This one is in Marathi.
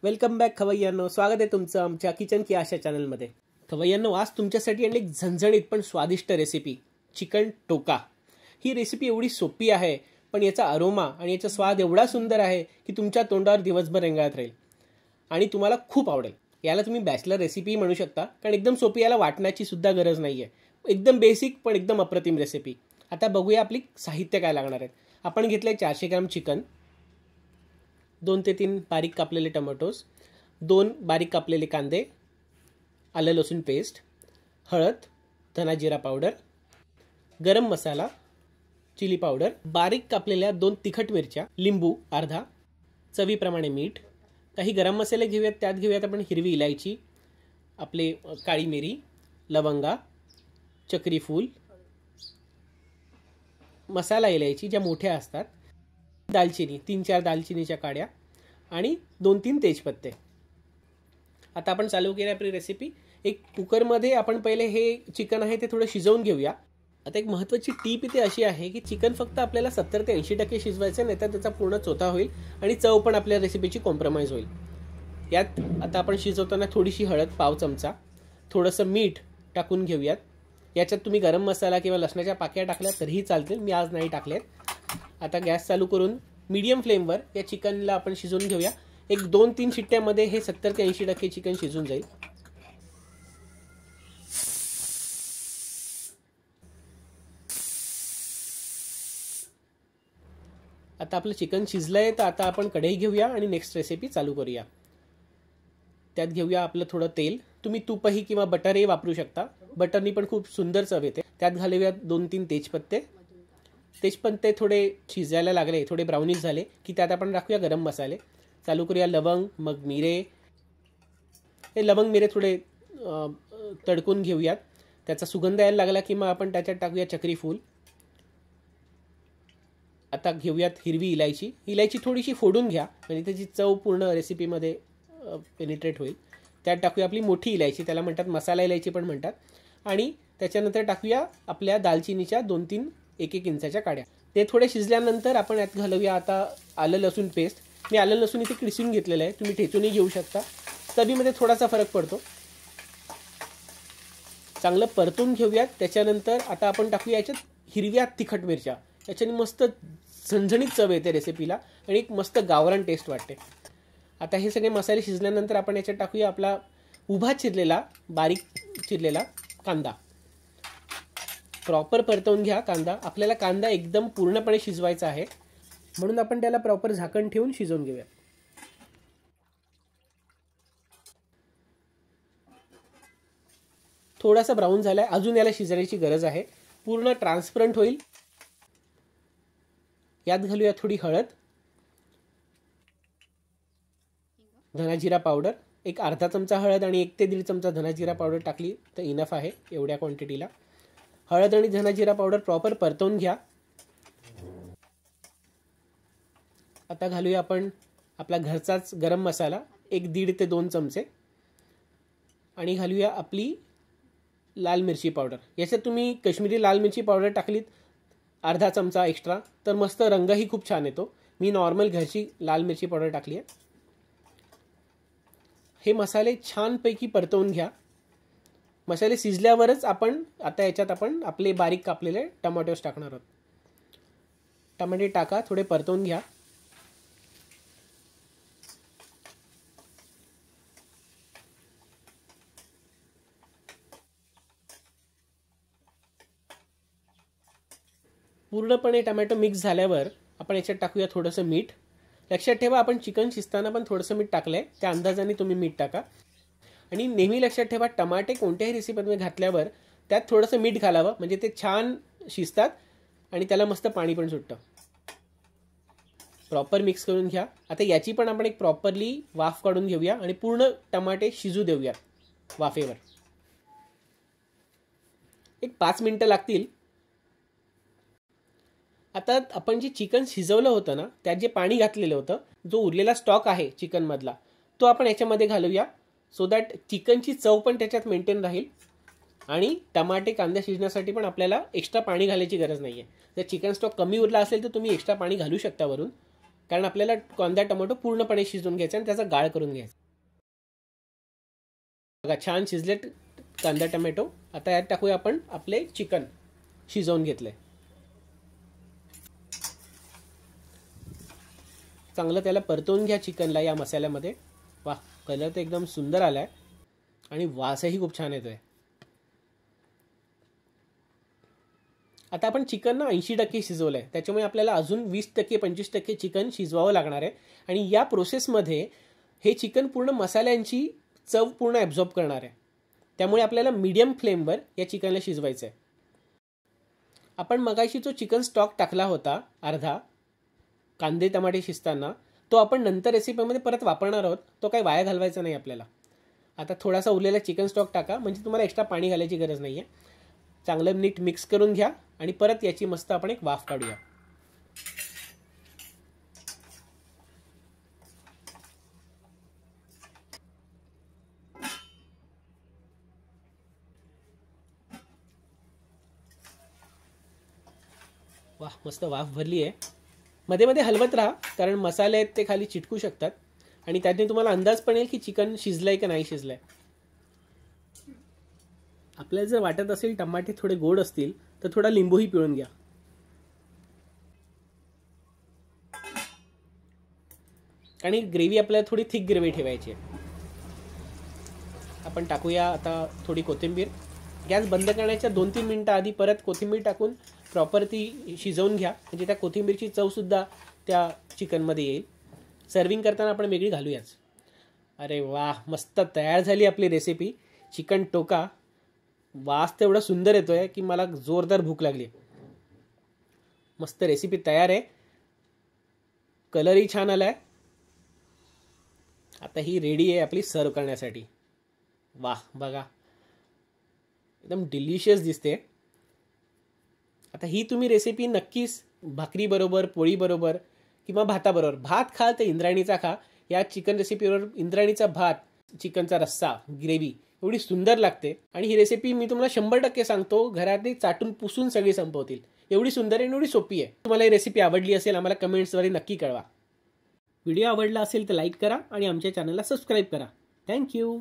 Welcome back खवय्यांनो. स्वागत आहे तुमचं आमच्या किचन की आशा चॅनलमध्ये. खवय्यांनो, आज तुमच्यासाठी आणली एक झणझणीत पण स्वादिष्ट रेसिपी, चिकन टोका. ही रेसिपी एवढी सोपी आहे, पण याचा अरोमा आणि याचा स्वाद एवढा सुंदर आहे की तुमच्या तोंडावर दिवसभर रेंगाळत राहील आणि तुम्हाला खूप आवडेल. याला तुम्ही बॅचलर रेसिपी म्हणू शकता, कारण एकदम सोपी, याला वाटण्याची सुद्धा गरज नाही आहे. एकदम बेसिक पण एकदम अप्रतिम रेसिपी. आता बघूया आपली साहित्य काय लागणार आहेत. आपण घेतले 400 ग्रॅम चिकन, 2 ते 3 बारीक कापलेले टोमॅटोज, 2 बारीक कापलेले कांदे, आलं लसूण पेस्ट, हळद, धना जिरा पावडर, गरम मसाला, चिली पावडर, बारीक कापलेल्या 2 तिखट मिरच्या, लिंबू अर्धा, चवीप्रमाणे मीठ. काही गरम मसाले घेऊयात. त्यात घेऊयात आपण हिरवी इलायची, आपले काळी मिरी, लवंगा, चक्री फूल, मसाला इलायची ज्या मोठ्या असतात, दालचिनी 3-4 दालचिनीच्या काड्या आणि 2-3 तेजपत्ते. आता आपण चालू केली आपली रेसिपी. एक कुकरमध्ये आपण पहिले हे चिकन आहे ते थोडं शिजवून घेऊया. आता एक महत्त्वाची टीप इथे अशी आहे की चिकन फक्त आपल्याला 70 ते 80% शिजवायचं, नाही तर त्याचा पूर्ण चोथा होईल आणि चव पण आपल्या रेसिपीची कॉम्प्रोमाइज होईल. यात आता आपण शिजवताना थोडीशी हळद, पाव चमचा, थोडंसं मीठ टाकून घेऊयात. याच्यात तुम्ही गरम मसाला किंवा लसणाच्या पाक्या टाकल्या तरीही चालतील, मी आज नाही टाकल्यात. आता गॅस चालू करून मीडियम फ्लेमवर या चिकनला आपण शिजवून घेऊया. एक 2-3 शिट्ट्यामध्ये हे 70 ते 80% चिकन शिजून जाईल. आता आपलं चिकन शिजलंय, तर आता आपण कढई घेऊया आणि नेक्स्ट रेसिपी चालू करूया. त्यात घेऊया आपलं थोडं तेल. तुम्ही तूपही किंवा बटरही वापरू शकता. बटरनी पण खूप सुंदर चव येते. त्यात घालूया 2-3 तेजपत्ते. तेजपत्ते थोडे शिजायला लागले, थोडे ब्राउनिश झाले की त्यात आपण टाकूया गरम मसाले. चालू करूया लवंग, मग मिरे. हे लवंग मिरे थोडे तडकून घेऊयात. त्याचा सुगंध यायला लागला की मग आपण त्याच्यात टाकूया चक्री फूल. आता घेऊयात हिरवी इलायची. इलायची थोडीशी फोडून घ्या, म्हणजे त्याची चव पूर्ण रेसिपीमध्ये पेनिट्रेट होईल. त्यात टाकूया आपली मोठी इलायची, त्याला म्हणतात मसाला इलायची पण म्हणतात. आणि त्याच्यानंतर टाकूया आपल्या दालचिनीच्या 2-3 1-1 इंचाच्या काड्या. ते थोडे शिजल्यानंतर आपण यात घालूया आता आलं लसूण पेस्ट. मी आलं लसूण इथे किसून घेतलेलं आहे, तुम्ही ठेचूनही घेऊ शकता. चवीमध्ये थोडासा फरक पडतो. चांगलं परतून घेऊयात. त्याच्यानंतर आता आपण टाकूया याच्यात हिरव्या तिखट मिरच्या. याच्याने मस्त झणझणीत चव येते रेसिपीला आणि एक मस्त गावरान टेस्ट वाटते. आता हे सगळे मसाले शिजल्यानंतर आपण याच्यात टाकूया आपला उभा चिरलेला, बारीक चिरलेला कांदा. प्रॉपर परतवून घ्या कांदा. आपल्याला कांदा एकदम पूर्णपणे शिजवायचा आहे, म्हणून आपण त्याला प्रॉपर झाकण ठेवून शिजवून घेऊया. थोडासा ब्राऊन झालाय, अजून याला शिजण्याची गरज आहे. पूर्ण ट्रान्सपरंट होईल. यात घालूया थोडी हळद, धना जिरा पावडर. एक अर्धा चमचा हळद आणि 1 ते 1.5 चमचा धना जिरा पावडर टाकली तर इनफ आहे एवढ्या क्वांटिटीला. हळद आणि धना जिरा पावडर प्रॉपर परतवून घ्या. आता घालूया आपण आपला घरचाच गरम मसाला, 1-1.5 ते 2 चमचे. आणि घालूया आपली लाल मिरची पावडर. याच्यात तुम्ही काश्मीरी लाल मिरची पावडर टाकलीत अर्धा चमचा एक्स्ट्रा तर मस्त रंगही खूप छान येतो. मी नॉर्मल घरची लाल मिरची पावडर टाकली आहे. हे मसाले छानपैकी परतवून घ्या. मसाले शिजल्यावरच आपण आता याच्यात आपण आपले बारीक कापलेले टमाटोज टाकणार आहोत. टमाटे टाका, थोडे परतवून घ्या. पूर्णपणे टमॅटो मिक्स झाल्यावर आपण याच्यात टाकूया थोडंसं मीठ. लक्षात ठेवा, आपण चिकन शिजताना पण थोडंसं मीठ टाकलंय, त्या अंदाजाने तुम्ही मीठ टाका. आणि नेहमी लक्षात ठेवा, टमाटे कोणत्याही रेसिपीमध्ये घातल्यावर त्यात थोडंसं मीठ घालावं, म्हणजे ते छान शिजतात आणि त्याला मस्त पाणी पण सुटतं. प्रॉपर मिक्स करून घ्या. आता याची पण आपण एक प्रॉपरली वाफ काढून घेऊया आणि पूर्ण टमाटे शिजू देऊया वाफेवर. एक 5 मिनिटं लागतील. आता आपण जे चिकन शिजवलं होतं ना, त्यात जे पाणी घातलेलं होतं, जो उरलेला स्टॉक आहे चिकनमधला, तो आपण याच्यामध्ये घालूया. सो दॅट चिकनची चव पण त्याच्यात मेंटेन राहील आणि टमाटे कांदा शिजण्यासाठी पण आपल्याला एक्स्ट्रा पाणी घालायची गरज नाही आहे. जर चिकन स्टॉक कमी उरला असेल तर तुम्ही एक्स्ट्रा पाणी घालू शकता वरून. कारण आपल्याला कांदा टोमॅटो पूर्णपणे शिजवून घ्यायचा आणि त्याचा गाळ करून घ्यायचा. बघा छान शिजलेत कांदा टोमॅटो. आता यात टाकूया आपण आपले चिकन शिजवून घेतले. चांगलं त्याला परतवून घ्या चिकनला या मसाल्यामध्ये. वाह, कलर तर एकदम सुंदर आलाय आणि वासही खूप छान येतोय. आता आपण चिकन ना 80% शिजवलं आहे, त्याच्यामुळे आपल्याला अजून 20% 25% चिकन शिजवावं लागणार आहे. आणि या प्रोसेसमध्ये हे चिकन पूर्ण मसाल्यांची चव पूर्ण ॲब्झॉर्ब करणार आहे. त्यामुळे आपल्याला मीडियम फ्लेमवर या चिकनला शिजवायचं आहे. आपण मगाशी जो चिकन स्टॉक टाकला होता अर्धा कांदे टमाटे शिजताना, तो आपण नंतर रेसिपीमध्ये परत वापरणार आहोत. तो काही वाया घालवायचा नाही आपल्याला. आता थोडासा उरलेला चिकन स्टॉक टाका, म्हणजे तुम्हाला एक्स्ट्रा पाणी घालायची गरज नाही आहे. चांगलं नीट मिक्स करून घ्या आणि परत याची मस्त आपण एक वाफ काढूया. वाह, मस्त वाफ भरली आहे. मध्ये मध्ये हलवत राहा, कारण मसाले आहेत ते खाली चिटकू शकतात आणि त्यातून तुम्हाला अंदाज पण येईल की चिकन शिजलंय की नाही शिजलंय. आपल्याला जर वाटत असेल टमाटे थोडे गोड असतील तर थोडा लिंबूही पिळून घ्या. आणि ग्रेव्ही आपल्याला थोडी थिक ग्रेव्ही ठेवायची आहे. आपण टाकूया आता थोडी कोथिंबीर. गॅस बंद करण्याच्या 2-3 मिनिटं आधी परत कोथिंबीर टाकून प्रॉपर ती शिजवून घ्या, म्हणजे त्या कोथिंबीरची चवसुद्धा त्या चिकनमध्ये येईल. सर्विंग करताना आपण वेगळी घालूयाच. अरे वा, मस्त तयार झाली आपली रेसिपी चिकन टोका. वास तर एवढा सुंदर येतोय की मला जोरदार भूक लागली. मस्त रेसिपी तयार आहे. कलरही छान आलाय. आता ही रेडी आहे आपली सर्व करण्यासाठी. वाह, बघा एकदम डिलिशियस दिसते. आता ही तुम्ही रेसिपी नक्कीच भाकरी बरोबर, पोळी बरोबर किंवा भाताबरोबर, भात खाल तर इंद्रायणीचा खा. या चिकन रेसिपीवर इंद्रायणीचा भात, चिकनचा रस्सा, ग्रेव्ही एवढी सुंदर लागते. आणि ही रेसिपी मी तुम्हाला 100% सांगतो, घरातली चाटून पुसून सगळी संपवतील. एवढी सुंदर आहे आणि एवढी सोपी आहे. तुम्हाला ही रेसिपी आवडली असेल आम्हाला कमेंट्सद्वारे नक्की कळवा. व्हिडिओ आवडला असेल तर लाईक करा आणि आमच्या चॅनलला सबस्क्राईब करा. थँक्यू.